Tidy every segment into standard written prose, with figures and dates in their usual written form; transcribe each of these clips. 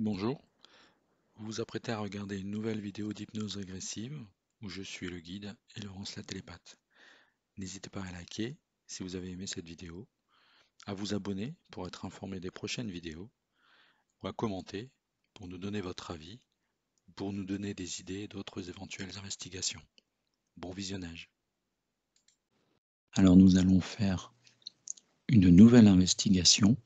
Bonjour, vous vous apprêtez à regarder une nouvelle vidéo d'hypnose régressive où je suis le guide et Laurence la télépathe. N'hésitez pas à liker si vous avez aimé cette vidéo, à vous abonner pour être informé des prochaines vidéos ou à commenter pour nous donner votre avis, pour nous donner des idées d'autres éventuelles investigations. Bon visionnage. Alors nous allons faire une nouvelle investigation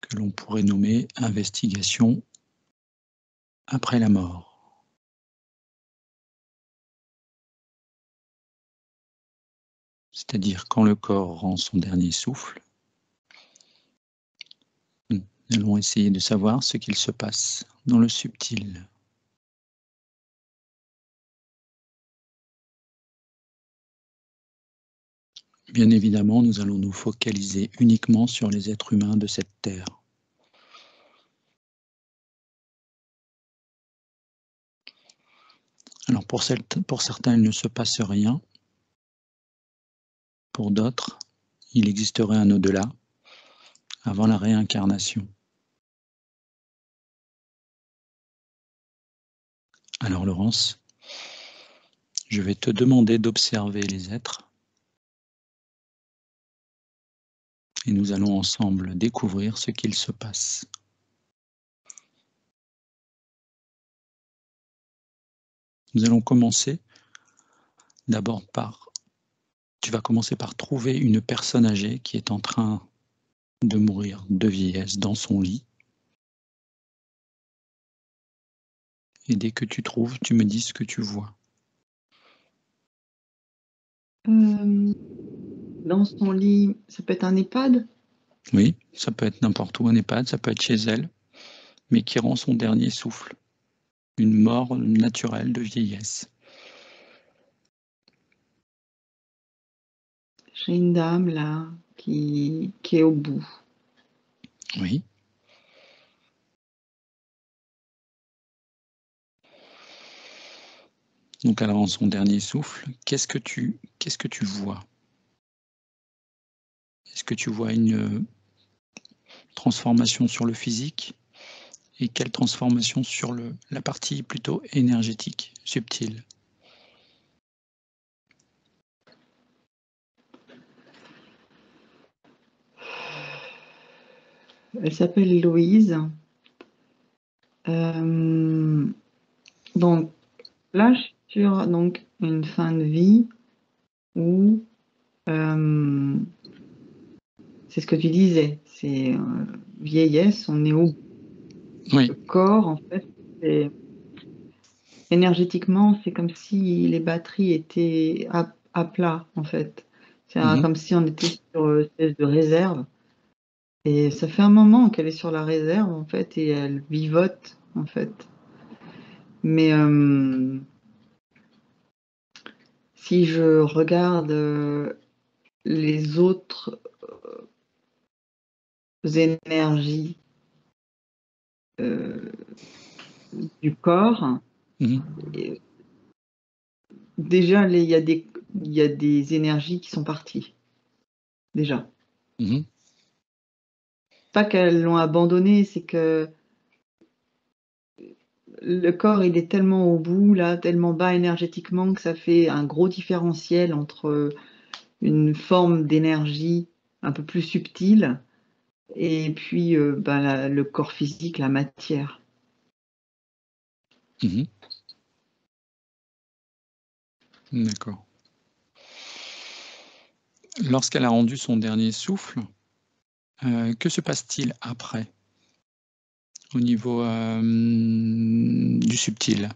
que l'on pourrait nommer investigation après la mort. C'est-à-dire quand le corps rend son dernier souffle, nous allons essayer de savoir ce qu'il se passe dans le subtil. Bien évidemment, nous allons nous focaliser uniquement sur les êtres humains de cette terre. Alors pour certains, il ne se passe rien. Pour d'autres, il existerait un au-delà, avant la réincarnation. Alors Laurence, je vais te demander d'observer les êtres et nous allons ensemble découvrir ce qu'il se passe. Nous allons commencer d'abord par... Tu vas commencer par trouver une personne âgée qui est en train de mourir de vieillesse dans son lit. Et dès que tu trouves, tu me dis ce que tu vois. Dans son lit, ça peut être un EHPAD? Oui, ça peut être n'importe où, un EHPAD, ça peut être chez elle, mais qui rend son dernier souffle. Une mort naturelle de vieillesse. J'ai une dame là qui est au bout. Oui. Donc elle rend son dernier souffle. Qu'est-ce que tu vois? Est-ce que tu vois une transformation sur le physique? Et quelle transformation sur la partie plutôt énergétique, subtile? Elle s'appelle Louise. Donc là, je suis sur donc, une fin de vie où c'est ce que tu disais, c'est vieillesse, on est au bout. Oui. Le corps, en fait, énergétiquement, c'est comme si les batteries étaient à plat, en fait. C'est comme si on était sur une espèce de réserve. Et ça fait un moment qu'elle est sur la réserve, en fait, et elle vivote, en fait. Mais si je regarde les autres énergies du corps, déjà, il y a des énergies qui sont parties. Déjà. Pas qu'elles l'ont abandonné, c'est que le corps, il est tellement au bout, là, tellement bas énergétiquement que ça fait un gros différentiel entre une forme d'énergie un peu plus subtile et puis le corps physique, la matière. D'accord. Lorsqu'elle a rendu son dernier souffle, que se passe-t-il après, au niveau du subtil?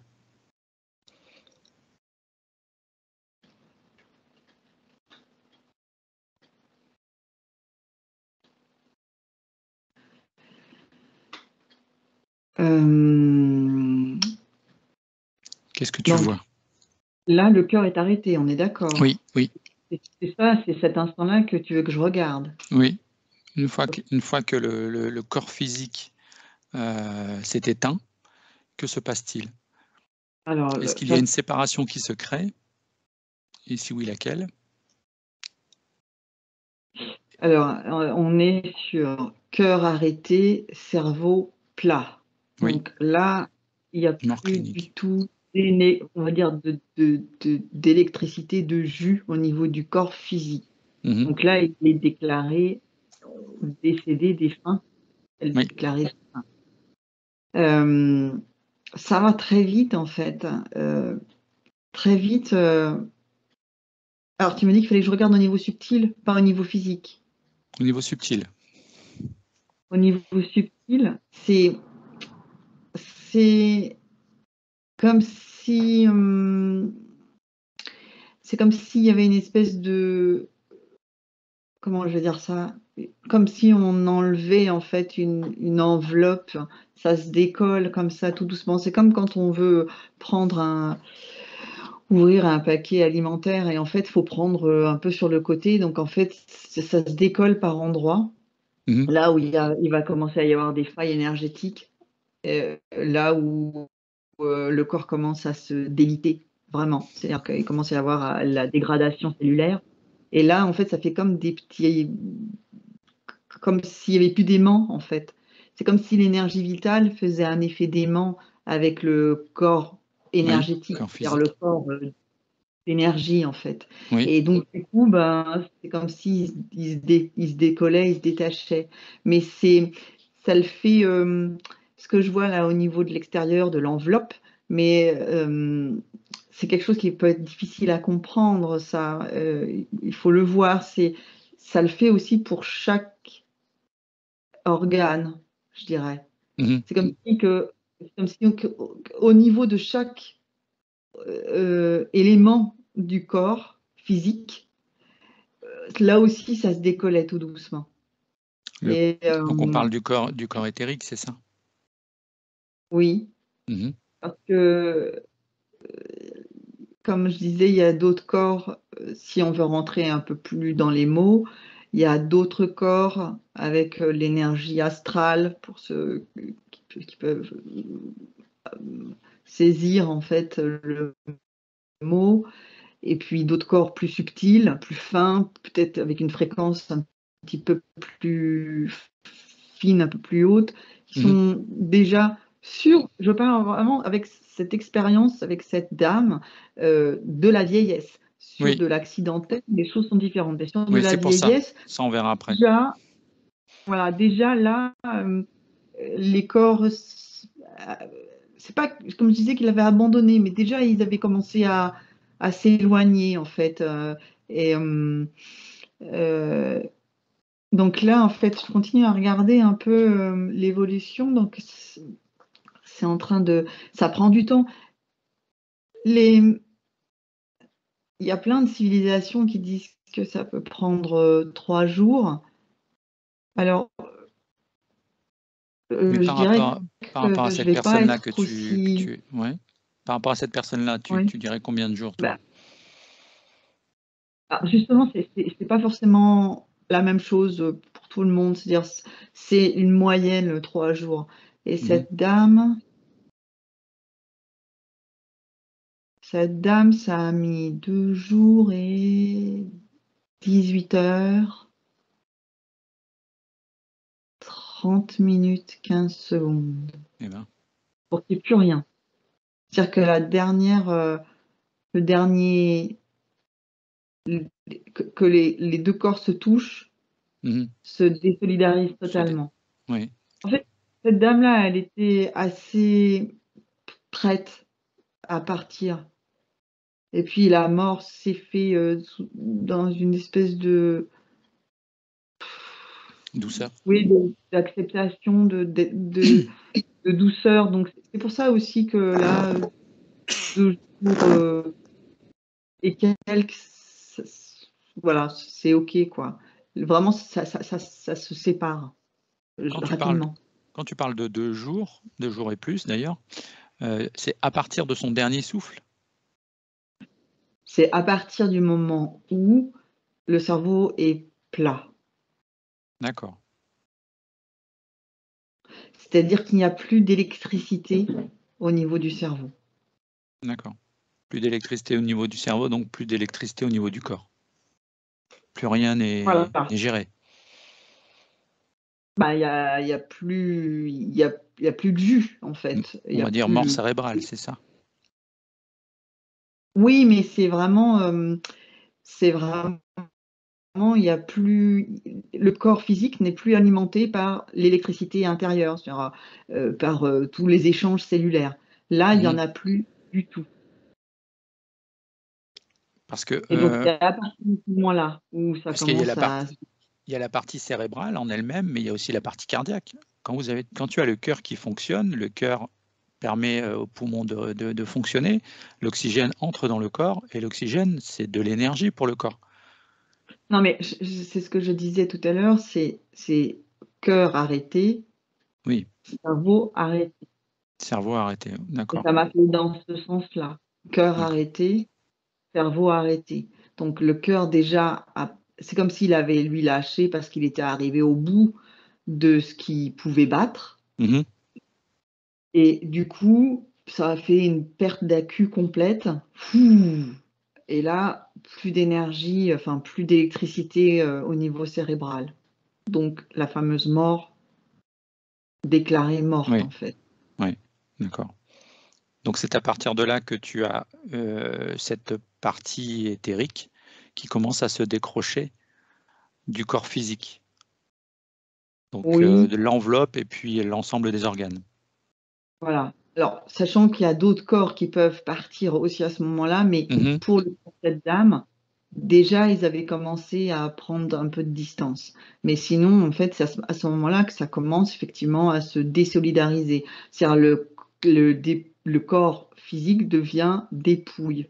Qu'est-ce que tu vois? Là, le cœur est arrêté, on est d'accord? Oui, oui. C'est ça, c'est cet instant-là que tu veux que je regarde? Oui. Une fois que le corps physique s'est éteint, que se passe-t-il? Est-ce qu'il y a une séparation qui se crée? Et si oui, laquelle? Alors, on est sur cœur arrêté, cerveau plat. Oui, Donc là, il n'y a mort plus du clinique. tout on va dire d'électricité, de jus au niveau du corps physique. Mhm. Donc là, il est déclaré décédé, défunt, elle Oui, déclarée défunt. Ça va très vite en fait, très vite, alors tu m'as dit qu'il fallait que je regarde au niveau subtil, pas au niveau physique. au niveau subtil. Au niveau subtil, c'est comme si, c'est comme s'il y avait une espèce de, comment je vais dire ça? Comme si on enlevait en fait une enveloppe, ça se décolle comme ça tout doucement. C'est comme quand on veut ouvrir un paquet alimentaire et en fait, il faut prendre, un peu sur le côté. Donc en fait, ça se décolle par endroits. Mhm. Là où il va commencer à y avoir des failles énergétiques, là où, le corps commence à se déliter, vraiment. C'est-à-dire qu'il commence à y avoir, la dégradation cellulaire et là, en fait, ça fait comme des petits, comme s'il y avait plus d'aimant, en fait. C'est comme si l'énergie vitale faisait un effet d'aimant avec le corps Oui, énergétique, corps c'est-à-dire le physique. corps, d'énergie, en fait. Oui. Et donc du coup, ben, c'est comme il se décollait, il se détachait. Mais ça le fait, ce que je vois là au niveau de l'extérieur de l'enveloppe, mais c'est quelque chose qui peut être difficile à comprendre, ça. Il faut le voir. Ça le fait aussi pour chaque organe, je dirais. Mhm. C'est comme si au niveau de chaque élément du corps physique, là aussi, ça se décollait tout doucement. Le- Et Donc on parle du corps éthérique, c'est ça? oui, Mhm. parce que, comme je disais, il y a d'autres corps, si on veut rentrer un peu plus dans les mots, il y a d'autres corps avec l'énergie astrale pour ceux qui peuvent saisir en fait le mot, et puis d'autres corps plus subtils, plus fins, peut-être avec une fréquence un petit peu plus fine, un peu plus haute, qui Mhm. sont déjà sûrs. Je parle vraiment avec cette expérience, avec cette dame, de la vieillesse. Sur Oui, de l'accidentel, les choses sont différentes. Mais sur de oui, la c'est pour ça. vieillesse, Ça, on verra après. déjà, voilà, déjà là, les corps, c'est pas comme je disais qu'il avait abandonné, mais déjà ils avaient commencé à s'éloigner en fait. Et euh, donc là, en fait, je continue à regarder un peu l'évolution. Donc c'est en train de, ça prend du temps. Il y a plein de civilisations qui disent que ça peut prendre 3 jours. Alors, Mais je dirais par rapport à que je cette vais pas personne-là être aussi. ouais. Par rapport à cette personne-là, Oui. tu dirais combien de jours, toi? Bah, justement, c'est pas forcément la même chose pour tout le monde. C'est-à-dire, c'est une moyenne 3 jours. Et Mhm. cette dame, ça a mis 2 jours et 18 heures, 30 minutes, 15 secondes. Eh ben, Pour qu'il n'y ait plus rien. C'est-à-dire que le dernier, que les deux corps se touchent, mhm. se désolidarisent Se totalement. Oui, En fait, cette dame-là, elle était assez prête à partir. Et puis la mort s'est fait dans une espèce de, douceur. oui, d'acceptation, de douceur. Donc c'est pour ça aussi que là, 2 jours et quelques, voilà, c'est ok quoi. Vraiment, ça se sépare Quand tu parles, rapidement. quand tu parles de 2 jours, 2 jours et plus d'ailleurs, c'est à partir de son dernier souffle? C'est à partir du moment où le cerveau est plat. D'accord, C'est-à-dire qu'il n'y a plus d'électricité au niveau du cerveau. d'accord. Plus d'électricité au niveau du cerveau, donc plus d'électricité au niveau du corps. plus rien Voilà. n'est géré. Bah, il y a plus de jus, en fait. Il y On a va dire mort plus cérébrale, c'est ça? oui, mais c'est vraiment, il y a plus le corps physique n'est plus alimenté par l'électricité intérieure, c'est-à-dire, par, tous les échanges cellulaires. Là, il y en a plus du tout. Parce que, Et donc c'est à partir de ce moment-là où ça parce qu'il y a commence à il y a la partie cérébrale en elle-même, mais il y a aussi la partie cardiaque. Quand tu as le cœur qui fonctionne, le cœur permet aux poumons de fonctionner, l'oxygène entre dans le corps et l'oxygène, c'est de l'énergie pour le corps. non, mais c'est ce que je disais tout à l'heure, c'est cœur arrêté, Oui, cerveau arrêté. cerveau arrêté, Et d'accord, ça m'a fait dans ce sens-là. Cœur d'accord. arrêté, cerveau arrêté. Donc le cœur déjà c'est comme s'il avait lui lâché parce qu'il était arrivé au bout de ce qu'il pouvait battre Mmh. et du coup, ça a fait une perte d'accu complète. Fouh. Et là, plus d'énergie, enfin plus d'électricité, au niveau cérébral. Donc la fameuse mort, déclarée morte Oui, en fait. oui, d'accord. Donc c'est à partir de là que tu as, cette partie éthérique qui commence à se décrocher du corps physique, donc Oui, de l'enveloppe et puis l'ensemble des organes. voilà. Alors, sachant qu'il y a d'autres corps qui peuvent partir aussi à ce moment-là, mais Mmh. pour cette dame, déjà, ils avaient commencé à prendre un peu de distance. Mais sinon, en fait, c'est à ce moment-là que ça commence effectivement à se désolidariser. C'est-à-dire le corps physique devient dépouille,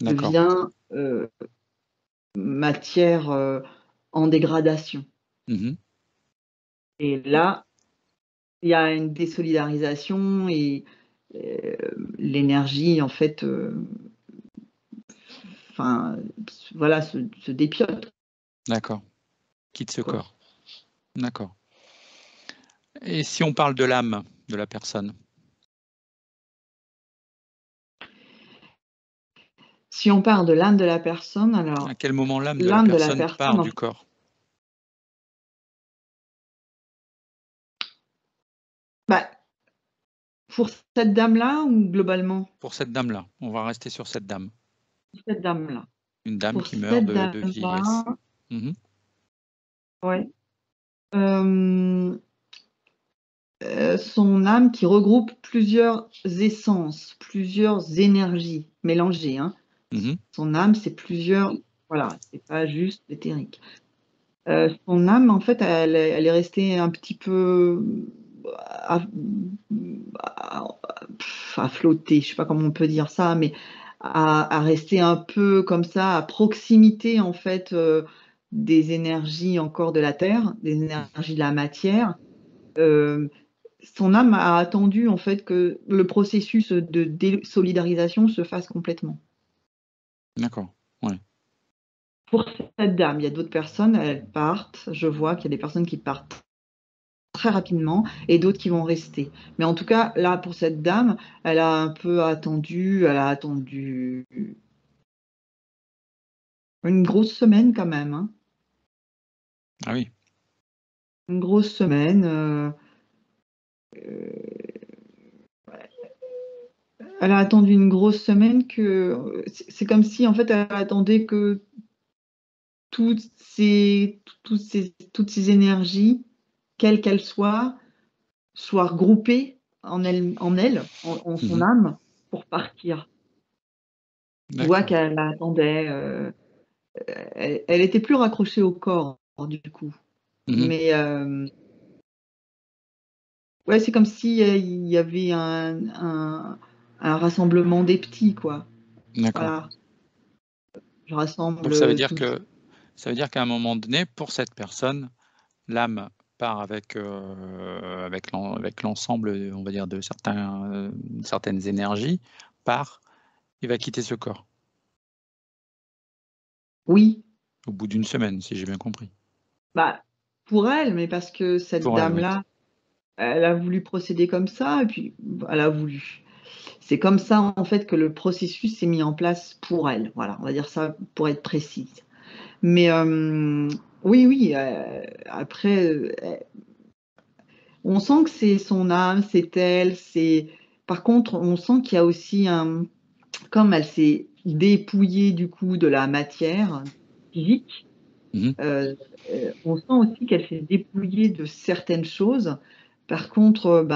D'accord. devient, matière, en dégradation. Mmh. Et là, il y a une désolidarisation et l'énergie en fait, enfin, voilà, se dépiote, D'accord. Quitte ce quoi. corps. D'accord. Et si on parle de l'âme de la personne? Si on parle de l'âme de la personne, À alors quel moment l'âme de la l'âme de la personne part personne, du corps? bah, pour cette dame-là ou globalement? Pour cette dame-là, on va rester sur cette dame. Pour cette dame-là. Une dame Pour qui meurt cette de dame-là, vieillesse. Mmh. ouais, hem, son âme qui regroupe plusieurs essences, plusieurs énergies mélangées, hein. Mmh. Son âme, c'est plusieurs voilà, c'est pas juste éthérique. Son âme, en fait, elle est restée un petit peu à à à flotter, je sais pas comment on peut dire ça, mais à rester un peu comme ça, à proximité, en fait, des énergies encore de la terre, des énergies de la matière. Hem, Son âme a attendu, en fait, que le processus de désolidarisation se fasse complètement. D'accord, ouais. Pour cette dame, il y a d'autres personnes, elles partent. Je vois qu'il y a des personnes qui partent très rapidement et d'autres qui vont rester. Mais en tout cas, là, pour cette dame, elle a un peu attendu, elle a attendu une grosse semaine quand même, hein. Ah oui. Une grosse semaine, elle a attendu une grosse semaine que c'est comme si en fait elle attendait que toutes ces énergies, quelles qu'elles soient regroupées en son Mmh. âme pour partir. Je vois D'accord. qu'elle attendait, elle était plus raccrochée au corps du coup. Mmh. Mais ouais, c'est comme si, il y avait un rassemblement des petits quoi. D'accord. Voilà, je rassemble, Donc ça veut dire toutes que ça veut dire qu'à un moment donné, pour cette personne, l'âme part avec l'ensemble, on va dire de certaines énergies, part et va quitter ce corps, oui, au bout d'une semaine, si j'ai bien compris. bah, pour elle, mais parce que cette Pour elle, oui. dame-là, elle a voulu procéder comme ça et puis elle a voulu. C'est comme ça en fait que le processus s'est mis en place pour elle, voilà, on va dire ça pour être précise. Mais oui, oui, après, on sent que c'est son âme, c'est elle, c'est... Par contre, on sent qu'il y a aussi un... Comme elle s'est dépouillée du coup de la matière physique, Mhm. on sent aussi qu'elle s'est dépouillée de certaines choses. Par contre,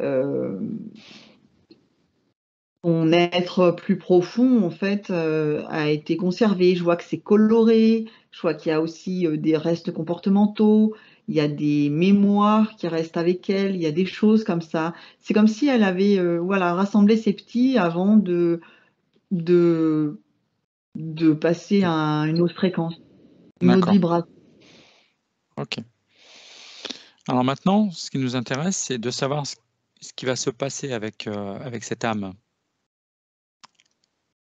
euh, son être plus profond, en fait, a été conservé. Je vois que c'est coloré, je vois qu'il y a aussi des restes comportementaux, il y a des mémoires qui restent avec elle, il y a des choses comme ça. C'est comme si elle avait voilà, rassemblé ses petits avant de, de passer à une autre fréquence, une autre D'accord. vibration. Ok. Alors maintenant, ce qui nous intéresse, c'est de savoir ce qui va se passer avec, avec cette âme.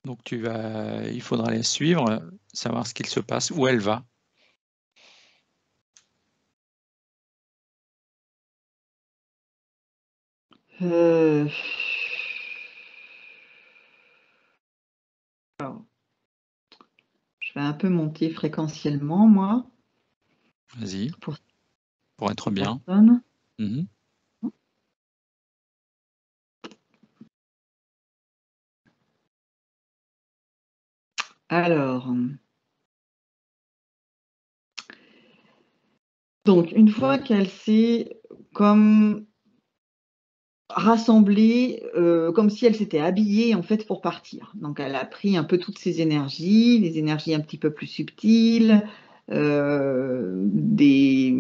Donc il faudra les suivre, savoir ce qu'il se passe, où elle va. Euh, alors, je vais un peu monter fréquentiellement, moi, Vas-y, pour pour être ces bien. personnes. Mhm. Alors, donc, une fois qu'elle s'est comme rassemblée, comme si elle s'était habillée en fait pour partir. Donc, elle a pris un peu toutes ses énergies, les énergies un petit peu plus subtiles, des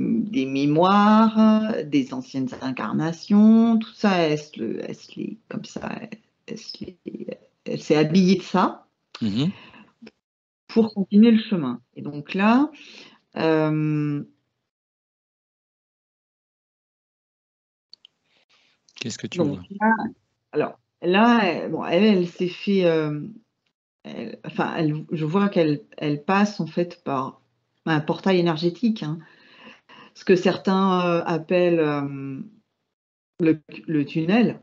mémoires, des anciennes incarnations, tout ça, comme ça, elle s'est habillée de ça Mhm. pour continuer le chemin. Et donc là, euh, Qu'est-ce que tu donc vois? là, alors là, bon, elle s'est fait, je vois qu'elle passe en fait par un portail énergétique, hein, ce que certains appellent le tunnel.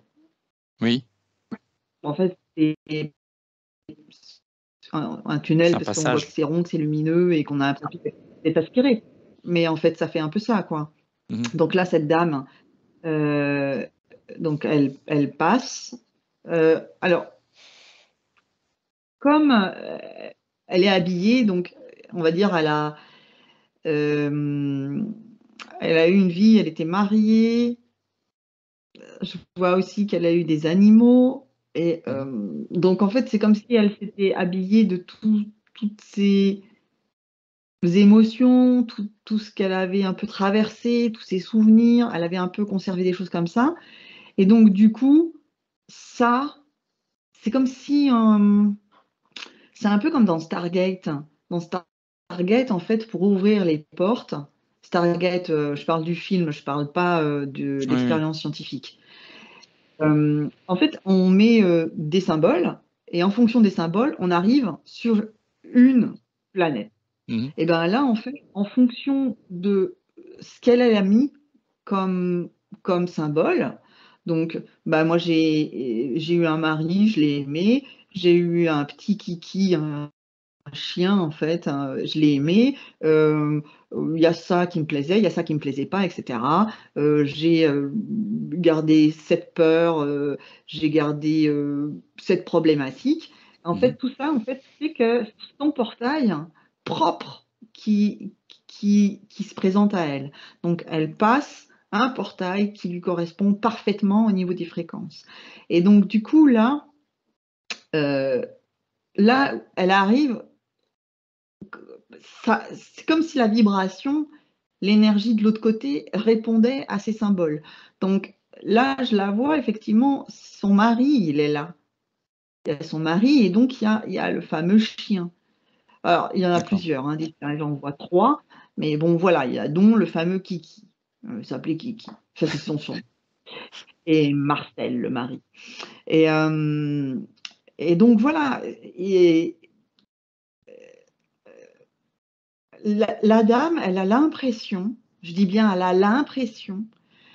Oui, En fait, c'est un c'est tunnel un parce qu'on voit que passage. c'est rond, que c'est lumineux et qu'on a l'impression d'être aspiré. Mais en fait, ça fait un peu ça, quoi. Mhm. Donc là, cette dame, euh, donc elle passe. Alors, comme elle est habillée, donc on va dire, euh, elle a eu une vie, elle était mariée. Je vois aussi qu'elle a eu des animaux. Et Mhm. donc, en fait, c'est comme si elle s'était habillée de toutes ses émotions, tout ce qu'elle avait un peu traversé, tous ses souvenirs. Elle avait un peu conservé des choses comme ça. Et donc, du coup, ça, c'est comme si c'est un peu comme dans Stargate. Dans Stargate, en fait, pour ouvrir les portes, Stargate, je parle du film, je parle pas de Oui, oui. l'expérience scientifique. En fait, on met des symboles et en fonction des symboles, on arrive sur une planète. Mhm. Et bien là, en fait, en fonction de ce qu'elle a mis comme, comme symbole, donc bah, moi j'ai eu un mari, je l'ai aimé, j'ai eu un petit kiki, un chien, en fait, hein, je l'ai aimé. Il y a ça qui me plaisait, il y a ça qui me plaisait pas, etc. J'ai gardé cette peur, j'ai gardé cette problématique. En Mhm. fait, tout ça, en fait, c'est que son portail propre qui se présente à elle. Donc, elle passe un portail qui lui correspond parfaitement au niveau des fréquences. Et donc, du coup, euh, là, elle arrive c'est comme si la vibration, l'énergie de l'autre côté répondait à ces symboles. Donc là, je la vois effectivement, son mari, il est là. Il y a son mari et donc il y a le fameux chien. Alors, il y en a D'accord. plusieurs, hein, j'en vois trois, mais bon, voilà, il y a dont le fameux Kiki. Il s'appelait Kiki. Ça, c'est son son. Et Marcel, le mari. Et, euh, et donc, voilà. Et la dame, elle a l'impression, je dis bien, elle a l'impression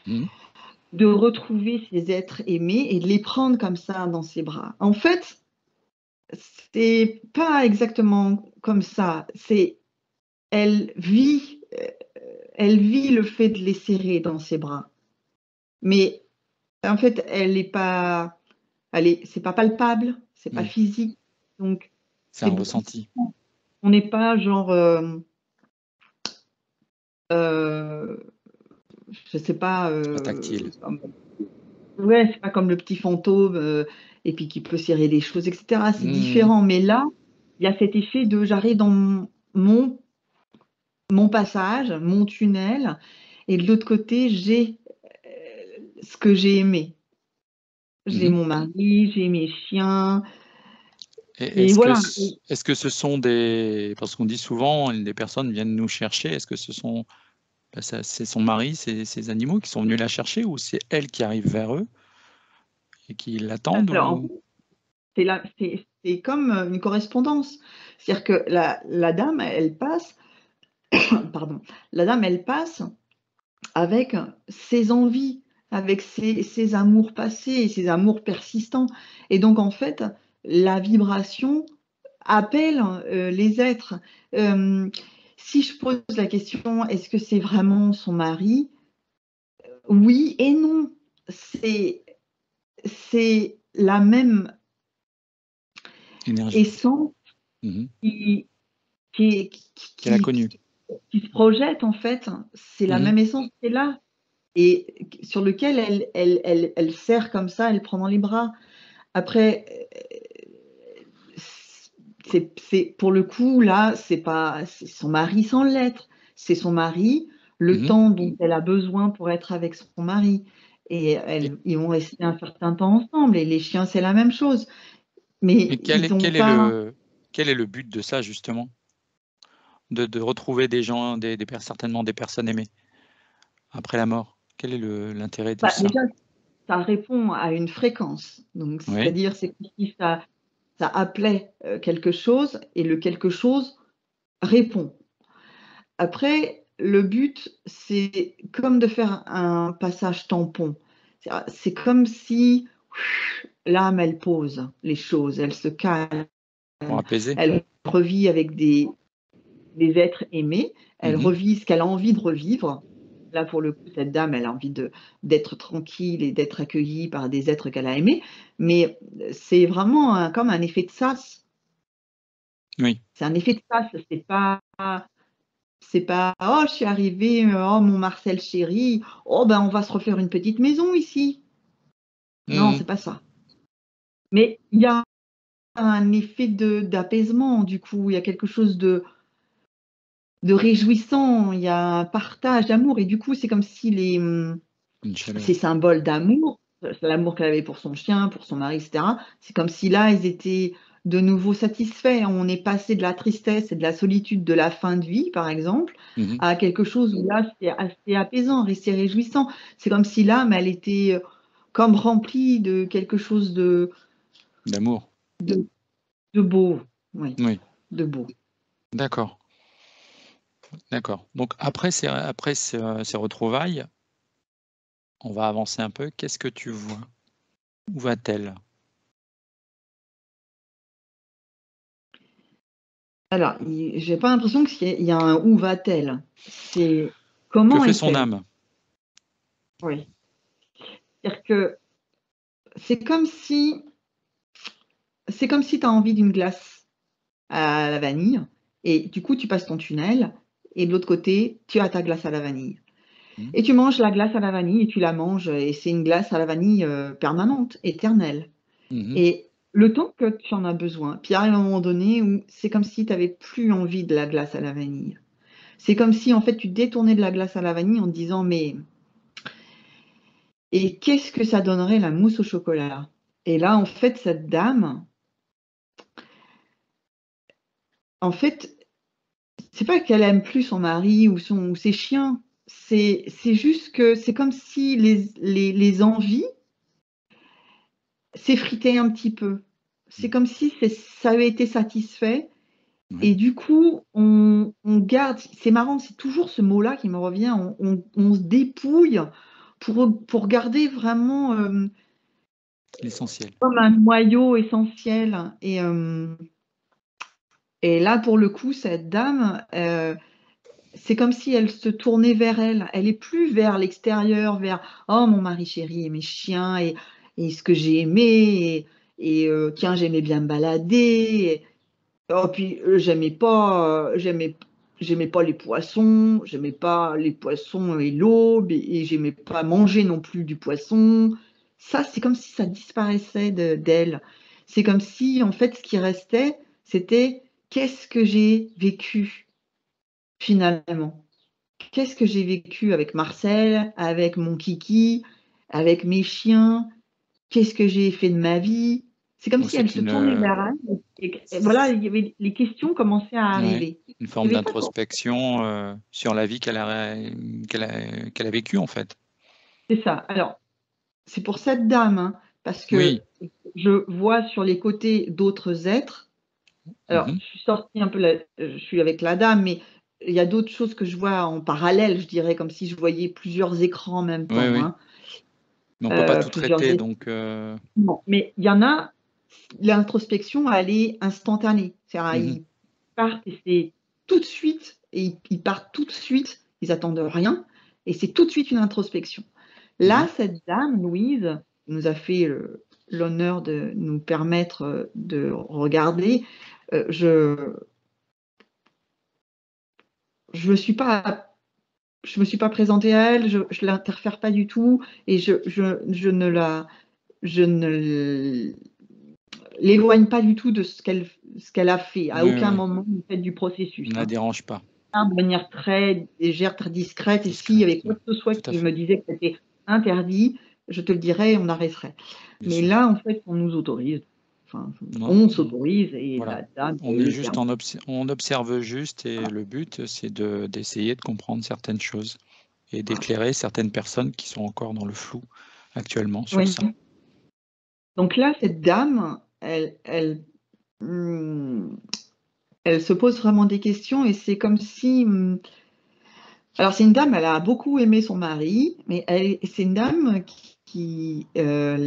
Mhm. de retrouver ses êtres aimés et de les prendre comme ça dans ses bras. En fait, c'est pas exactement comme ça. Elle vit, elle vit le fait de les serrer dans ses bras. Mais en fait, c'est pas palpable, c'est pas Hmm. physique. Donc, C'est c'est un beaucoup. ressenti, On n'est pas genre, euh, je sais pas, pas tactile. ouais, c'est pas comme le petit fantôme, et puis qui peut serrer des choses, etc. C'est Hmm. différent. Mais là, il y a cet effet de j'arrive dans mon, mon passage, mon tunnel, et de l'autre côté, j'ai ce que j'ai aimé. J'ai Mhm. mon mari, j'ai mes chiens, Et et voilà. est-ce que ce sont des... Parce qu'on dit souvent, des personnes viennent nous chercher. Est-ce que ce sont... ben, c'est son mari, ces animaux qui sont venus la chercher ou c'est elle qui arrive vers eux et qui l'attendent Alors, en ou... fait, c'est comme une correspondance. C'est-à-dire que la dame, elle passe, pardon, la dame, elle passe avec ses envies, avec ses amours passés, ses amours persistants. Et donc, en fait, la vibration appelle les êtres. Euh, Si je pose la question, est-ce que c'est vraiment son mari? Oui et non. C'est, c'est la même Énergie. essence Mhm. qui, qui, Qu'elle a qui, connue. qui se projette, en fait. C'est la Mhm. même essence qui est là et sur lequel elle serre comme ça, elle prend dans les bras. Après, pour le coup, là, c'est son mari sans l'être. C'est son mari, le Mhm. temps dont elle a besoin pour être avec son mari. Et Et, ils vont rester un certain temps ensemble. Et les chiens, c'est la même chose. Mais et ils n'ont pas. quel est le but de ça, justement? De retrouver des gens, certainement des personnes aimées après la mort. Quel est l'intérêt de ça? Déjà, ça répond à une fréquence. Donc, Oui. c'est-à-dire, c'est comme si ça appelait quelque chose et le quelque chose répond. Après, le but, c'est comme de faire un passage tampon. C'est comme si l'âme, elle pose les choses, elle se calme, Pour apaiser. elle revit avec des êtres aimés, elle Mhm. revit ce qu'elle a envie de revivre. Là, pour le coup, cette dame, elle a envie d'être tranquille et d'être accueillie par des êtres qu'elle a aimés. Mais c'est vraiment comme un effet de sas. Oui. C'est un effet de sas. C'est pas, oh, je suis arrivée, oh, mon Marcel chéri, oh, ben, on va se refaire une petite maison ici. Non, Mhm. c'est pas ça. Mais il y a un effet d'apaisement, du coup, il y a quelque chose de réjouissant, il y a un partage d'amour, et du coup, c'est comme si Une chaleur. ces symboles d'amour, l'amour qu'elle avait pour son chien, pour son mari, etc., c'est comme si là, ils étaient de nouveau satisfaits. On est passé de la tristesse et de la solitude de la fin de vie, par exemple, Mhm. à quelque chose où là, c'est assez apaisant, assez réjouissant. C'est comme si l'âme, elle était comme remplie de quelque chose D'amour. de, de beau. Oui, Oui. de beau. D'accord. D'accord. Donc ces retrouvailles, on va avancer un peu. Qu'est-ce que tu vois? Où va-t-elle? Alors, j'ai pas l'impression qu'il y a un où va-t-elle. C'est Que comment fait son est-elle? âme? Oui. C'est-à-dire que c'est comme si c'est comme si tu as envie d'une glace à la vanille et du coup tu passes ton tunnel et de l'autre côté tu as ta glace à la vanille. Mhm. Et tu manges la glace à la vanille et tu la manges et c'est une glace à la vanille permanente, éternelle. Mhm. Et le temps que tu en as besoin, puis arrive un moment donné où c'est comme si tu n'avais plus envie de la glace à la vanille. C'est comme si en fait tu détournais de la glace à la vanille en te disant mais et qu'est-ce que ça donnerait la mousse au chocolat? Et là en fait cette dame, en fait c'est pas qu'elle aime plus son mari ou ses chiens, c'est juste que c'est comme si les envies s'effritaient un petit peu. C'est comme si ça avait été satisfait Oui. et du coup, on garde c'est marrant, c'est toujours ce mot-là qui me revient, on se dépouille pour garder vraiment, L'essentiel. Comme un noyau essentiel. Et là, pour le coup, cette dame, c'est comme si elle se tournait vers elle. Elle est plus vers l'extérieur, vers oh mon mari chéri et mes chiens et ce que j'ai aimé tiens j'aimais bien me balader. Oh puis j'aimais pas les poissons, j'aimais pas les poissons et l'eau et j'aimais pas manger non plus du poisson. Ça c'est comme si ça disparaissait d'elle. C'est comme si en fait ce qui restait c'était qu'est-ce que j'ai vécu finalement. Qu'est-ce que j'ai vécu avec Marcel, avec mon kiki, avec mes chiens? Qu'est-ce que j'ai fait de ma vie? C'est comme Donc si elle c'est se tournait vers elle et voilà, il y avait les questions commençaient à ouais, arriver. une Il forme y avait pas for d'introspection, sur la vie qu'elle a vécue, en fait. c'est ça. Alors, c'est pour cette dame, hein, parce Oui. que je vois sur les côtés d'autres êtres. Alors, Mmh. je suis sortie un peu je suis avec la dame, mais il y a d'autres choses que je vois en parallèle, je dirais, comme si je voyais plusieurs écrans en même Oui, temps, oui. hein. Mais on peut pas tout Plusieurs traiter, é donc non, mais il y en a, l'introspection, elle est instantanée. C'est-à-dire, mmh. ils partent et c'est tout de suite et ils partent tout de suite, ils attendent rien et c'est tout de suite une introspection. Mmh. Là, cette dame, Louise, nous a fait, l'honneur de nous permettre, de regarder. Je je me suis pas présentée à elle, je l'interfère pas du tout et je ne l'éloigne pas du tout de ce qu'elle a fait, à Oui, aucun oui, moment en fait du processus, ne la hein. dérange pas. De manière très légère, très discrète et s'il y avait Discrète, quoi oui, que ce soit tout à qui me fait, disait que c'était interdit, je te le dirais et on arrêterait. bien Mais sûr. là, en fait, on nous autorise, enfin, Non, on s'autorise et voilà. la dame On est le juste permet. on observe juste et Voilà, le but, c'est d'essayer de comprendre certaines choses et voilà. d'éclairer certaines personnes qui sont encore dans le flou actuellement sur Oui. ça. Donc là, cette dame, mmh, elle se pose vraiment des questions et c'est comme si, alors c'est une dame, elle a beaucoup aimé son mari, mais c'est une dame elle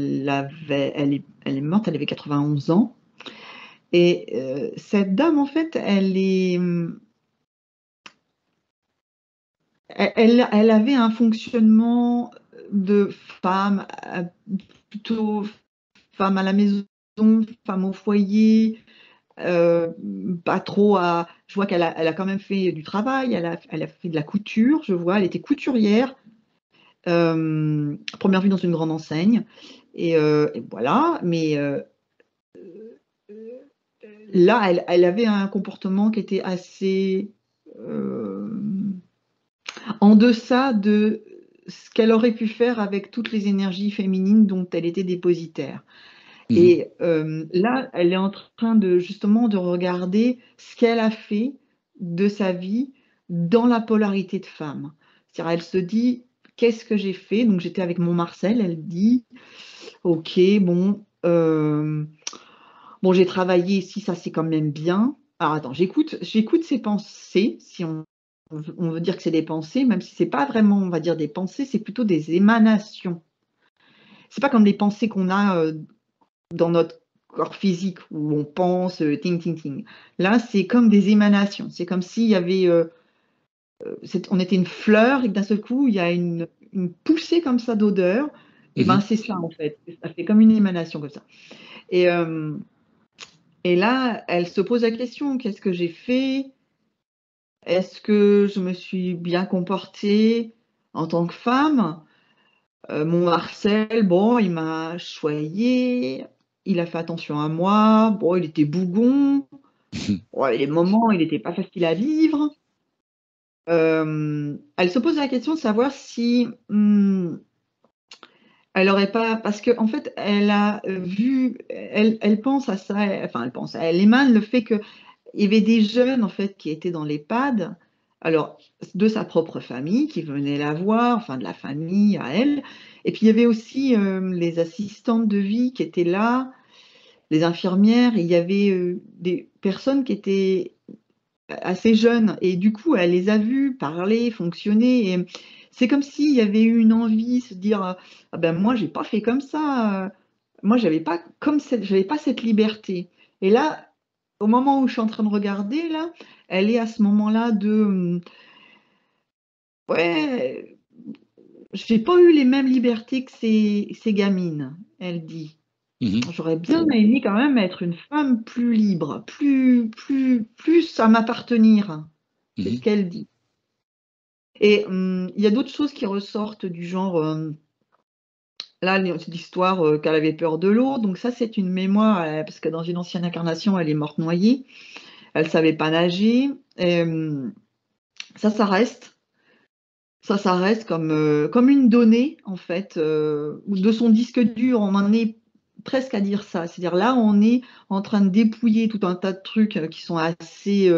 est morte, elle avait 91 ans et cette dame en fait, elle avait un fonctionnement de femme, plutôt femme à la maison, femme au foyer, heu, pas trop à je vois elle a quand même fait du travail, elle a fait de la couture, je vois, elle était couturière. 1re vue dans une grande enseigne et voilà, mais là, elle avait un comportement qui était assez, hem, en deçà de ce qu'elle aurait pu faire avec toutes les énergies féminines dont elle était dépositaire Mmh. et là, elle est en train de justement de regarder ce qu'elle a fait de sa vie dans la polarité de femme. C'est-à-dire elle se dit: «Qu'est-ce que j'ai fait?» Donc j'étais avec mon Marcel, elle dit: «OK, bon, bon j'ai travaillé ici, ça c'est quand même bien». Alors attends, j'écoute ses pensées, si on veut dire que c'est des pensées, même si c'est pas vraiment, on va dire des pensées, c'est plutôt des émanations. C'est pas comme des pensées qu'on a, dans notre corps physique où on pense, ting ting ting. Là, c'est comme des émanations. C'est comme s'il y avait, on était une fleur et que d'un seul coup, il y a une poussée comme ça d'odeur et Mmh. ben, c'est ça en fait. Ça fait comme une émanation comme ça et hem et là, elle se pose la question: «Qu'est-ce que j'ai fait? Est-ce que je me suis bien comportée en tant que femme?» Mon Marcel, bon, il m'a choyée, il a fait attention à moi, bon, il était bougon, ouais, les moments, il était pas facile à vivre. Elle se pose la question de savoir si, elle aurait pas parce qu'en fait, elle a, vu elle pense à ça, enfin elle émane le fait qu'il y avait des jeunes, en fait, qui étaient dans l'EHPAD, alors de sa propre famille, qui venaient la voir, enfin de la famille à elle et puis il y avait aussi, les assistantes de vie qui étaient là, les infirmières et il y avait, des personnes qui étaient assez jeunes et du coup, elle les a vus parler, fonctionner et c'est comme s'il y avait eu une envie, se dire: «Ah ben moi j'ai pas fait comme ça, moi, j'avais pas cette liberté. Et là, au moment où je suis en train de regarder, là, elle est à ce moment-là ouais, j'ai pas eu les mêmes libertés que ces gamines, elle dit. Mhm, J'aurais bien aimé quand même être une femme plus libre, plus à m'appartenir. C'est ce mhm, qu'elle dit. Et il y a d'autres choses qui ressortent du genre, là, c'est l'histoire qu'elle avait peur de l'eau. Donc ça, c'est une mémoire, parce que dans une ancienne incarnation, elle est morte noyée. Elle savait pas nager. Et, ça reste. Ça reste comme une donnée, en fait, de son disque dur. On en est presque à dire ça. C'est-à-dire là, on est en train de dépouiller tout un tas de trucs qui sont assez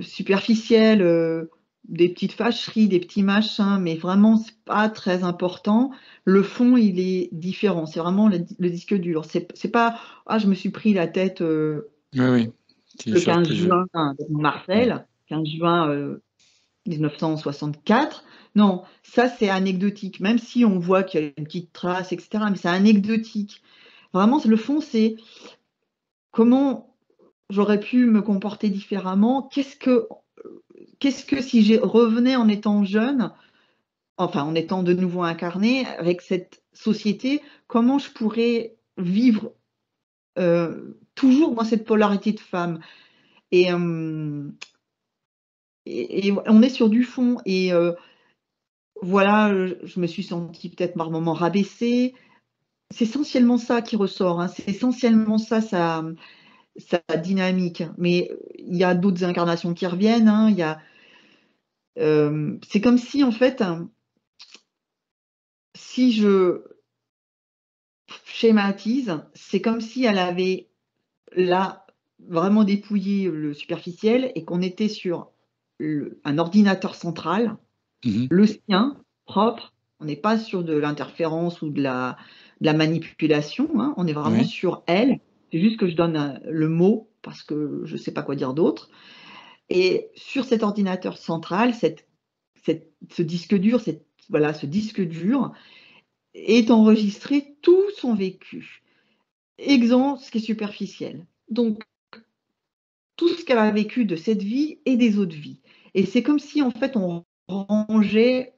superficiels, des petites fâcheries, des petits machins, mais vraiment, c'est pas très important. Le fond, il est différent. C'est vraiment le disque dur. C'est pas, ah, je me suis pris la tête oui, oui. C'est des le choses 15 plus. juin avec Mm. Marcel, 15 juin 1964. Non, ça c'est anecdotique, même si on voit qu'il y a une petite trace, etc. Mais c'est anecdotique. Vraiment, le fond, c'est comment j'aurais pu me comporter différemment. Qu'est-ce que si je revenais en étant jeune, enfin en étant de nouveau incarnée avec cette société, comment je pourrais vivre toujours dans cette polarité de femme. Et, et on est sur du fond. Et voilà, je me suis sentie peut-être par moments rabaissée. C'est essentiellement ça qui ressort, hein. C'est essentiellement ça, sa dynamique. Mais il y a d'autres incarnations qui reviennent, hein. C'est comme si, en fait, si je schématise, c'est comme si elle avait là vraiment dépouillé le superficiel et qu'on était sur un ordinateur central, Mhm, le sien, propre. On n'est pas sur de l'interférence ou de la manipulation, hein. On est vraiment oui, sur elle. C'est juste que je donne le mot parce que je ne sais pas quoi dire d'autre. Et sur cet ordinateur central, ce disque dur, voilà, ce disque dur est enregistré tout son vécu, exempt ce qui est superficiel. Donc, tout ce qu'elle a vécu de cette vie et des autres vies. Et c'est comme si, en fait, on rangeait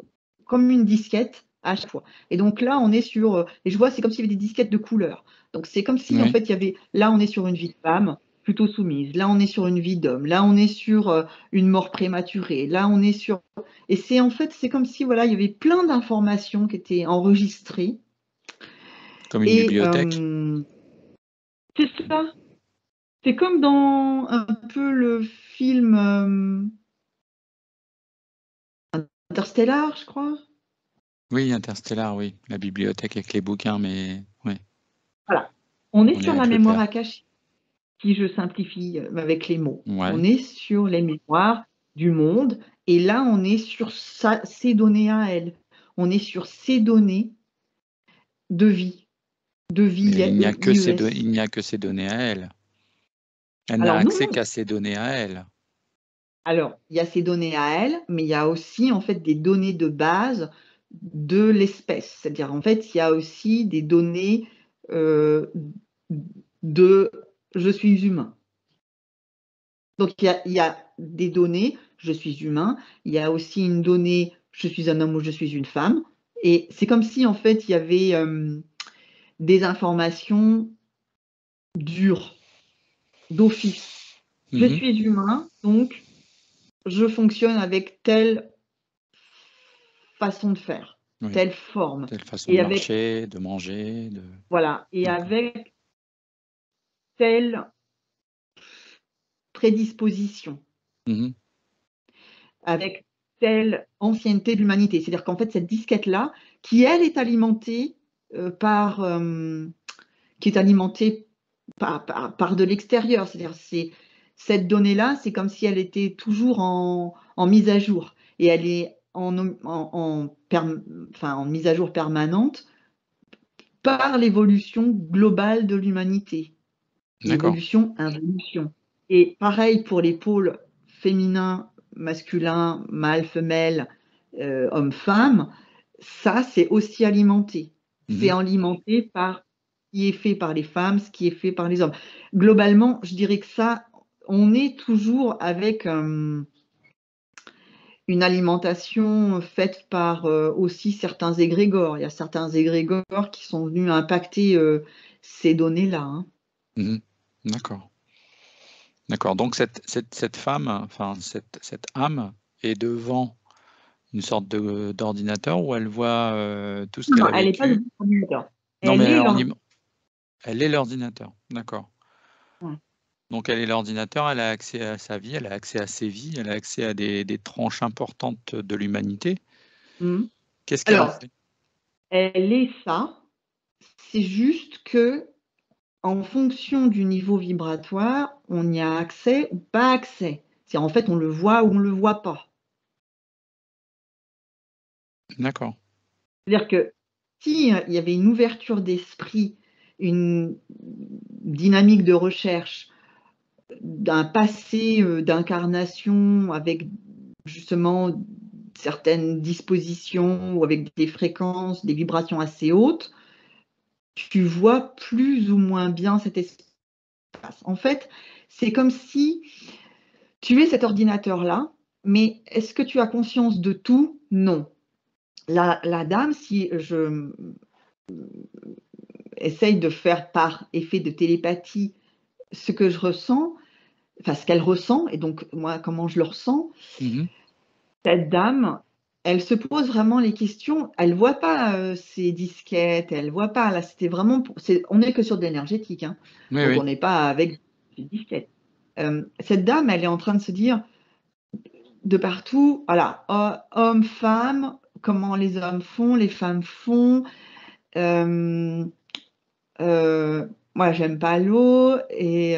comme une disquette à chaque fois. Et donc là, on est sur, et je vois, c'est comme s'il y avait des disquettes de couleurs. Donc c'est comme si, en oui. fait, il y avait, là, on est sur une vie de femme plutôt soumise. Là, on est sur une vie d'homme. Là, on est sur une mort prématurée. Là, on est sur, et c'est en fait, c'est comme si, voilà, il y avait plein d'informations qui étaient enregistrées. Comme une Et bibliothèque. c'est ça. C'est comme dans un peu le film Interstellar, je crois. Oui, Interstellar, oui. La bibliothèque avec les bouquins, mais ouais, Voilà. On est on est sur avec la le mémoire père. akashique, si je simplifie avec les mots. On Ouais. est sur les mémoires du monde, et là, on est sur ses données à elle. On est sur ses données de vie, de vie Et IES. il n'y a que ces données à elle. Elle n'a Alors, non, accès non. qu'à ces données à elle. Alors, il y a ces données à elle, mais il y a aussi, en fait, des données de base de l'espèce. C'est-à-dire, en fait, il y a aussi des données euh, de je suis humain. Donc, il y a des données, je suis humain. Il y a aussi une donnée, je suis un homme ou je suis une femme. Et c'est comme si, en fait, il y avait des informations dures, d'office. Je Mhm. suis humain, donc je fonctionne avec telle façon de faire, Oui. telle forme. Telle façon de Et avec, marcher, de manger, de. voilà, et D'accord. avec telle prédisposition, Mhm. avec telle ancienneté de l'humanité. C'est-à-dire qu'en fait, cette disquette-là, qui elle est alimentée qui est alimentée par de l'extérieur. C'est-à-dire cette donnée-là, c'est comme si elle était toujours en mise à jour. Et elle est en mise à jour permanente par l'évolution globale de l'humanité. D'accord. Évolution-involution. Et pareil pour les pôles féminin, masculin, mâle, femelle, homme, femme, ça c'est aussi alimenté. C'est Mhm. alimenté par qui est fait par les femmes, ce qui est fait par les hommes. Globalement, je dirais que ça, on est toujours avec une alimentation faite par aussi certains égrégores. Il y a certains égrégores qui sont venus impacter ces données-là. Hein. Mmh. D'accord. D'accord. Donc cette femme, enfin cette âme est devant une sorte d'ordinateur où elle voit, tout ce qu'elle Non, a elle n'est pas vécu? devant l'ordinateur. Non, Elle mais est elle est l'ordinateur, d'accord. ouais. Donc elle est l'ordinateur, elle a accès à sa vie, elle a accès à ses vies, elle a accès à des tranches importantes de l'humanité. Mmh. Qu'est-ce qu'elle en Alors, fait? elle est ça, c'est juste que en fonction du niveau vibratoire, on y a accès ou pas accès. C'est en fait, on le voit ou on le voit pas. D'accord. C'est-à-dire que si il y avait une ouverture d'esprit, une dynamique de recherche d'un passé, d'incarnation avec justement certaines dispositions ou avec des fréquences, des vibrations assez hautes, tu vois plus ou moins bien cet espace. En fait, c'est comme si tu es cet ordinateur-là, mais est-ce que tu as conscience de tout? Non. La dame, si je essaye de faire par effet de télépathie ce que je ressens, enfin ce qu'elle ressent, et donc moi comment je le ressens, Mmh. cette dame, elle se pose vraiment les questions, elle voit pas ses disquettes, elle voit pas, là c'était vraiment, on n'est que sur de l'énergétique, hein, Oui, donc on oui. n'est pas avec des disquettes. Cette dame, elle est en train de se dire, de partout, voilà, hommes, femmes, comment les hommes font, les femmes font, euh, moi j'aime pas l'eau, et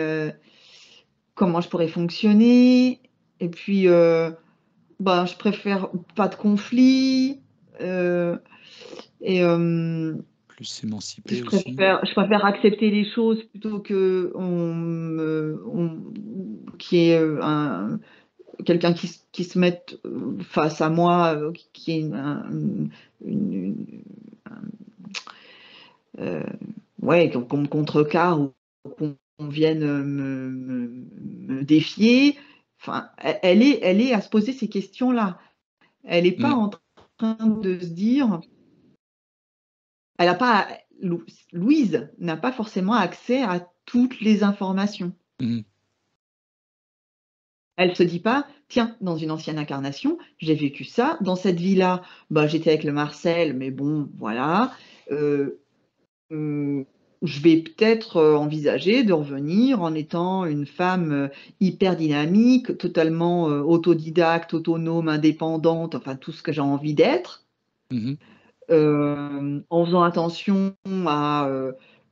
comment je pourrais fonctionner, et puis ben, je préfère pas de conflit, et Plus s'émanciper je aussi. préfère accepter les choses plutôt que qu'il y ait quelqu'un qui se mette face à moi, qui est euh, ouais, qu'on me contrecarre ou qu'on vienne me défier. Enfin, elle est à se poser ces questions-là. Elle n'est pas Mmh. en train de se dire, elle a pas, Louise n'a pas forcément accès à toutes les informations. Mmh. Elle se dit pas, tiens, dans une ancienne incarnation, j'ai vécu ça. Dans cette vie-là, bah, j'étais avec le Marcel, mais bon, voilà. Euh, hum, je vais peut-être envisager de revenir en étant une femme hyper dynamique, totalement autodidacte, autonome, indépendante, enfin tout ce que j'ai envie d'être, Mmh. en faisant attention à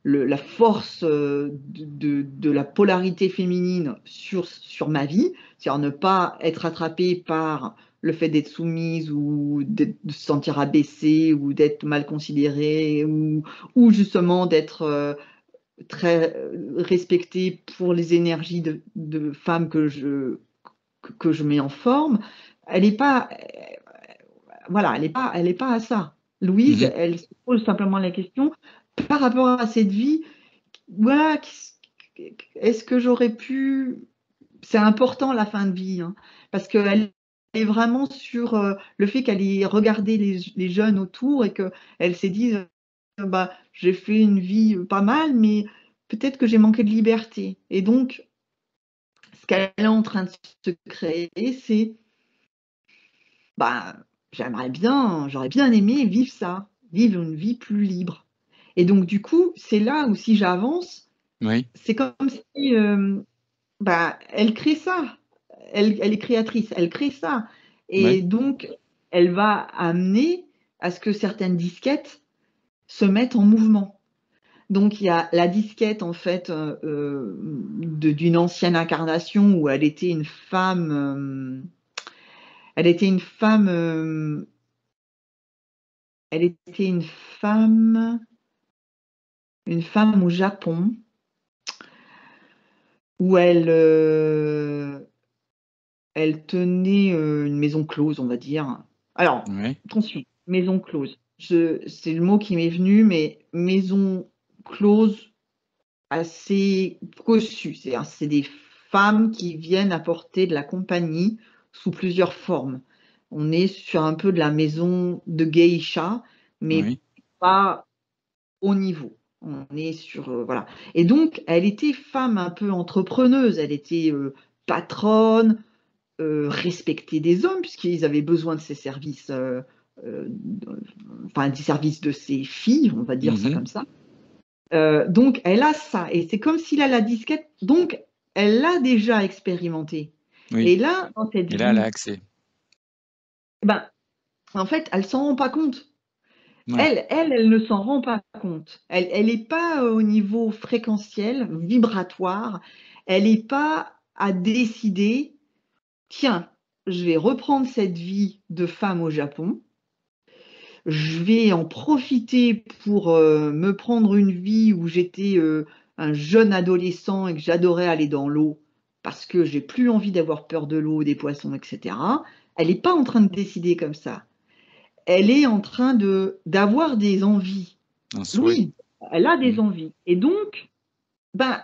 la force de la polarité féminine sur ma vie, c'est-à-dire ne pas être attrapée par le fait d'être soumise ou de se sentir abaissée ou d'être mal considérée ou justement d'être très respectée pour les énergies de femmes que je mets en forme. Elle n'est pas, voilà, elle est pas à ça. Louise, Mmh. elle se pose simplement la question par rapport à cette vie. Voilà, est-ce que j'aurais pu. C'est important la fin de vie, hein, parce qu'elle est vraiment sur le fait qu'elle ait regardé les jeunes autour et qu'elle s'est dit bah, j'ai fait une vie pas mal, mais peut-être que j'ai manqué de liberté. Et donc, ce qu'elle est en train de se créer, c'est bah, j'aurais bien aimé vivre ça, vivre une vie plus libre. Et donc, du coup, c'est là où si j'avance, Oui, c'est comme si bah, elle crée ça. Elle est créatrice, elle crée ça. oui. Et donc, elle va amener à ce que certaines disquettes se mettent en mouvement. Donc, il y a la disquette, en fait, d'une ancienne incarnation où elle était une femme, elle était une femme au Japon où elle tenait une maison close, on va dire. Alors, Oui. attention, maison close. C'est le mot qui m'est venu, mais maison clause assez cossue. C'est des femmes qui viennent apporter de la compagnie sous plusieurs formes. On est sur un peu de la maison de geisha, mais Oui. pas haut niveau. On est sur voilà. Et donc, elle était femme un peu entrepreneuse. Elle était patronne, respectée des hommes puisqu'ils avaient besoin de ses services, enfin des services de ses filles, on va dire ça comme ça. Donc, elle a ça. Et c'est comme s'il a la disquette. Donc, elle l'a déjà expérimenté. Oui. Et là, dans cette Et là, elle a vie, accès. ben, en fait, elle s'en rend pas compte. Ouais. Elle ne s'en rend pas compte. Elle n'est pas au niveau fréquentiel, vibratoire. Elle n'est pas à décider, tiens, je vais reprendre cette vie de femme au Japon. Je vais en profiter pour me prendre une vie où j'étais un jeune adolescent et que j'adorais aller dans l'eau parce que j'ai plus envie d'avoir peur de l'eau, des poissons, etc. Elle n'est pas en train de décider comme ça. Elle est en train d'avoir des envies. Un souhait. Oui, elle a des Mhm. envies. Et donc, ben,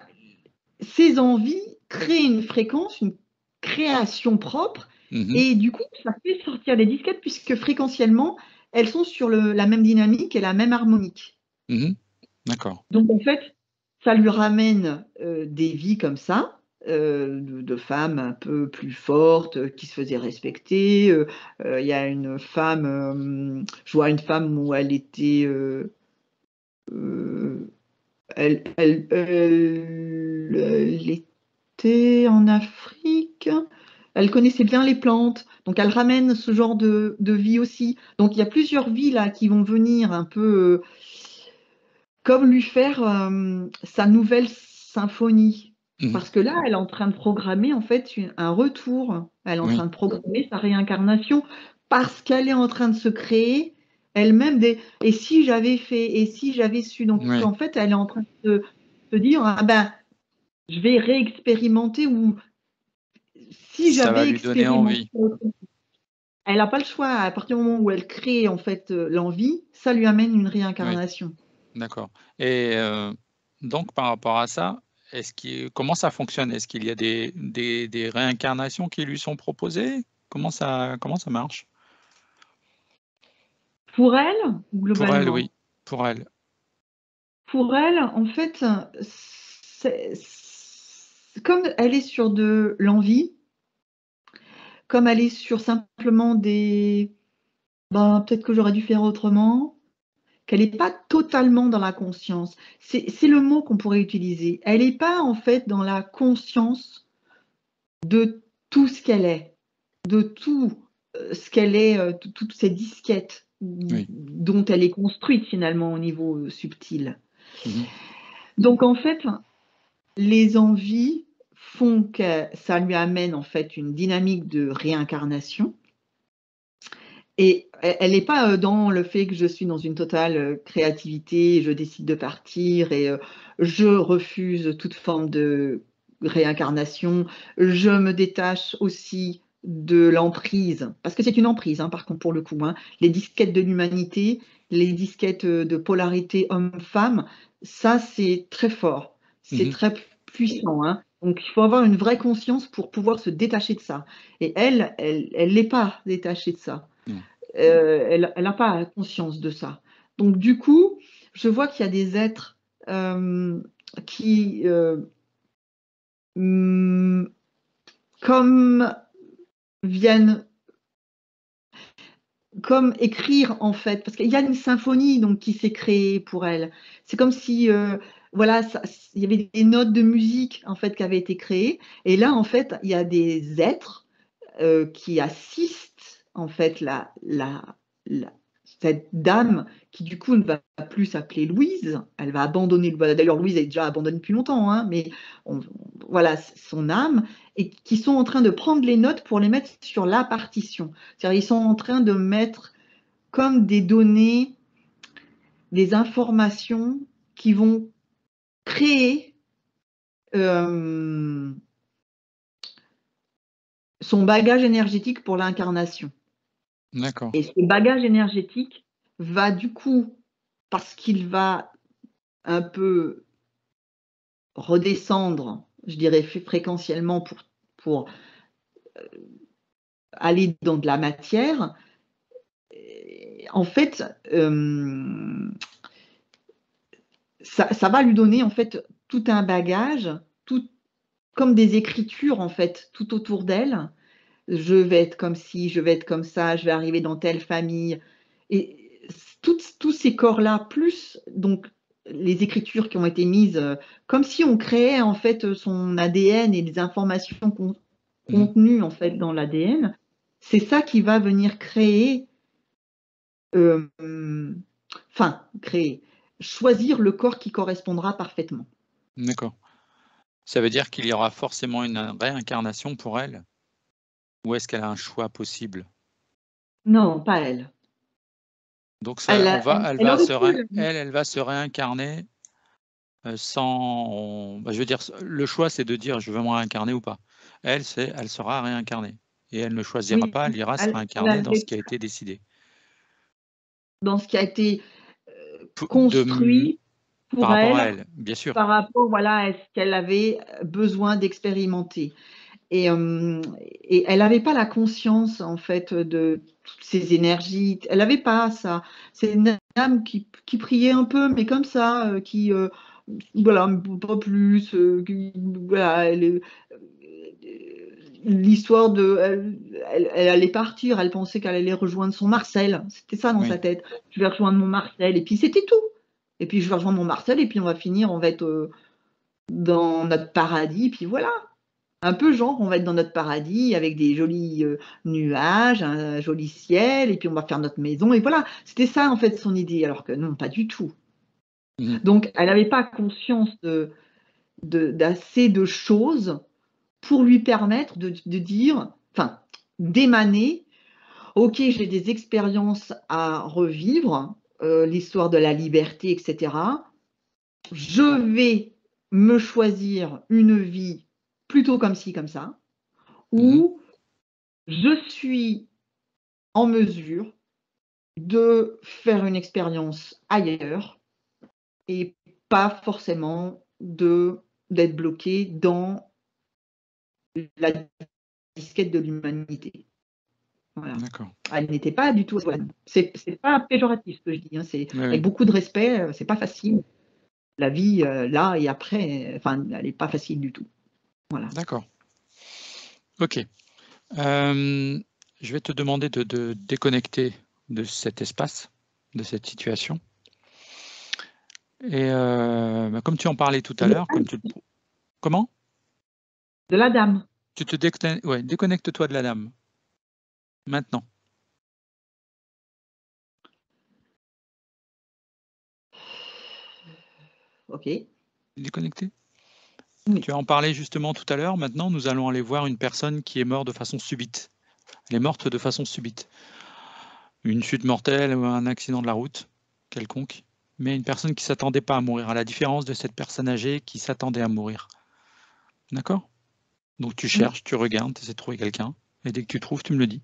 ces envies créent une fréquence, une création propre. Mhm. Et du coup, ça fait sortir les disquettes puisque fréquentiellement, elles sont sur la même dynamique et la même harmonique. Mhm. D'accord. Donc, en fait, ça lui ramène des vies comme ça, de femmes un peu plus fortes, qui se faisaient respecter. Il y a une femme, je vois une femme où elle était elle était en Afrique. Elle connaissait bien les plantes, donc elle ramène ce genre de vie aussi. Donc il y a plusieurs vies là qui vont venir un peu comme lui faire sa nouvelle symphonie. Mhm. Parce que là, elle est en train de programmer en fait un retour. Elle est en Oui. train de programmer sa réincarnation parce qu'elle est en train de se créer elle-même des et si j'avais fait et si j'avais su. Donc Oui. en fait, elle est en train de se dire ah ben je vais réexpérimenter ou si Ça va j'avais lui donner expérimenté. envie. Elle n'a pas le choix. À partir du moment où elle crée en fait l'envie, ça lui amène une Oui. réincarnation. D'accord. Et donc, par rapport à ça, comment ça fonctionne? Est-ce qu'il y a des réincarnations qui lui sont proposées? Comment ça marche? Pour elle, ou Pour elle, oui. globalement? Pour elle. Pour elle, en fait, comme elle est sur de l'envie, comme elle est sur simplement des ben, peut-être que j'aurais dû faire autrement, qu'elle n'est pas totalement dans la conscience. C'est le mot qu'on pourrait utiliser. Elle n'est pas en fait dans la conscience de tout ce qu'elle est, de tout ce qu'elle est, toutes ces disquettes Oui. dont elle est construite finalement au niveau subtil. Mhm. Donc en fait, les envies font que ça lui amène en fait une dynamique de réincarnation. Et elle n'est pas dans le fait que je suis dans une totale créativité, je décide de partir et je refuse toute forme de réincarnation. Je me détache aussi de l'emprise, parce que c'est une emprise, hein, par contre, pour le coup. Hein. Les disquettes de l'humanité, les disquettes de polarité homme-femme, ça, c'est très fort, c'est Mhm. très puissant. Hein. Donc, il faut avoir une vraie conscience pour pouvoir se détacher de ça. Et elle n'est pas détachée de ça. Non. Elle n'a pas conscience de ça. Donc du coup, je vois qu'il y a des êtres qui, comme viennent, comme écrire en fait, parce qu'il y a une symphonie donc qui s'est créée pour elle. C'est comme si voilà, il y avait des notes de musique en fait qui avaient été créées, et là en fait il y a des êtres qui assiste en fait cette dame qui du coup ne va plus s'appeler Louise, elle va abandonner, d'ailleurs Louise est déjà abandonnée depuis longtemps, hein, mais voilà son âme, et qui sont en train de prendre les notes pour les mettre sur la partition. C'est-à-dire ils sont en train de mettre comme des données, des informations qui vont créer son bagage énergétique pour l'incarnation. D'accord. Et ce bagage énergétique va du coup, parce qu'il va un peu redescendre, je dirais fréquentiellement pour aller dans de la matière, en fait, ça va lui donner en fait tout un bagage, tout comme des écritures en fait, tout autour d'elle. Je vais être comme ci, je vais être comme ça, je vais arriver dans telle famille. Et tous ces corps-là, plus donc les écritures qui ont été mises, comme si on créait en fait son ADN et les informations contenues en fait dans l'ADN, c'est ça qui va venir créer, créer, choisir le corps qui correspondra parfaitement. D'accord. Ça veut dire qu'il y aura forcément une réincarnation pour elle? Ou est-ce qu'elle a un choix possible? Non, pas elle. Donc Elle, ça, elle aurait pu. elle va se réincarner sans, je veux dire, le choix c'est de dire je veux me réincarner ou pas. Elle, elle sera réincarnée et elle ne choisira Oui, pas, elle ira se elle réincarner dans ce avait, qui a été décidé. dans ce qui a été De, construit par pour rapport à elle, elle, bien sûr. par rapport voilà, à ce qu'elle avait besoin d'expérimenter. Et, et elle n'avait pas la conscience, en fait, de toutes ces énergies. Elle n'avait pas ça. C'est une âme qui priait un peu, mais comme ça, voilà, pas plus. Voilà, l'histoire de. Elle allait partir, elle pensait qu'elle allait rejoindre son Marcel. C'était ça dans sa Oui, tête. Je vais rejoindre mon Marcel. Et puis c'était tout. Et puis je vais rejoindre mon Marcel, et puis on va finir, on va être dans notre paradis, et puis voilà. Un peu genre, on va être dans notre paradis avec des jolis nuages, un joli ciel, et puis on va faire notre maison, et voilà. C'était ça, en fait, son idée, alors que non, pas du tout. Donc, elle n'avait pas conscience d'assez de choses pour lui permettre de dire, enfin, d'émaner, ok, j'ai des expériences à revivre, l'histoire de la liberté, etc. Je vais me choisir une vie plutôt comme ci, comme ça, où je suis en mesure de faire une expérience ailleurs et pas forcément d'être bloqué dans la disquette de l'humanité. Voilà. d'accord. Elle n'était pas du tout. C'est pas péjoratif ce que je dis, hein, c'est Oui, avec oui, beaucoup de respect, c'est pas facile. La vie là et après, enfin, elle n'est pas facile du tout. Voilà. d'accord. Ok. Je vais te demander de déconnecter de cet espace, de cette situation. Et comme tu en parlais tout à l'heure, comment? De la dame. Tu te ouais, déconnecte-toi de la dame. Maintenant. Ok. Déconnecté? Oui. Tu as en parlé justement tout à l'heure. Maintenant, nous allons aller voir une personne qui est morte de façon subite. Elle est morte de façon subite. Une chute mortelle ou un accident de la route, quelconque. Mais une personne qui ne s'attendait pas à mourir, à la différence de cette personne âgée qui s'attendait à mourir. D'accord? Donc tu cherches, tu regardes, tu essaies de trouver quelqu'un. Et dès que tu trouves, tu me le dis.